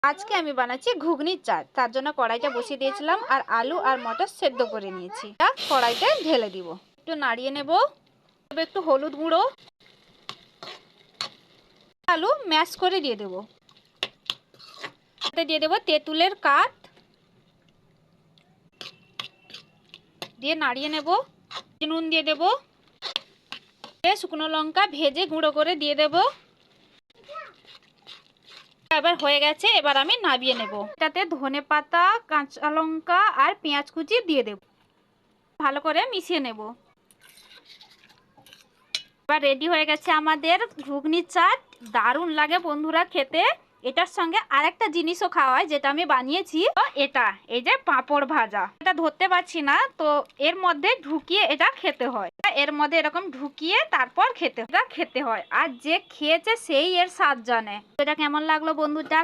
আজকে আমি বানাচ্ছি ঘুগনির চাট। তার জন্য কড়াইটা বসিয়ে দিয়েছিলাম আর আলু আর মটর সেদ্ধ করে নিয়েছি। কড়াইতে ঢেলে দিব, একটু নাড়িয়ে নেব। একটু হলুদ গুঁড়ো, আলু ম্যাশ করে দিয়ে দেব। দিয়ে দেব তেঁতুলের কাঠ, দিয়ে নাড়িয়ে নেব। নুন দিয়ে দেব, শুকনো লঙ্কা ভেজে গুঁড়ো করে দিয়ে দেব। এবার হয়ে গেছে, এবার আমি নামিয়ে নেব। এটাতে ধনে পাতা, কাঁচা লঙ্কা আর পেঁয়াজ কুচি দিয়ে দেব। ভালো করে মিশিয়ে নেব। এবার রেডি হয়ে গেছে আমাদের ঘুগনির চাট। দারুণ লাগে বন্ধুরা খেতে। এটার সঙ্গে আরেকটা জিনিসও খাওয়া হয়, যেটা আমি বানিয়েছি। তো এটা এই যে পাঁপড় ভাজা, এটা ধরতে পারছি না, তো এর মধ্যে ঢুকিয়ে এটা খেতে হয়। এর মধ্যে এরকম ঢুকিয়ে তারপর খেতে হয়। আর যে খেয়েছে সেই এর স্বাদ জানে। এটা কেমন লাগলো বন্ধুরা?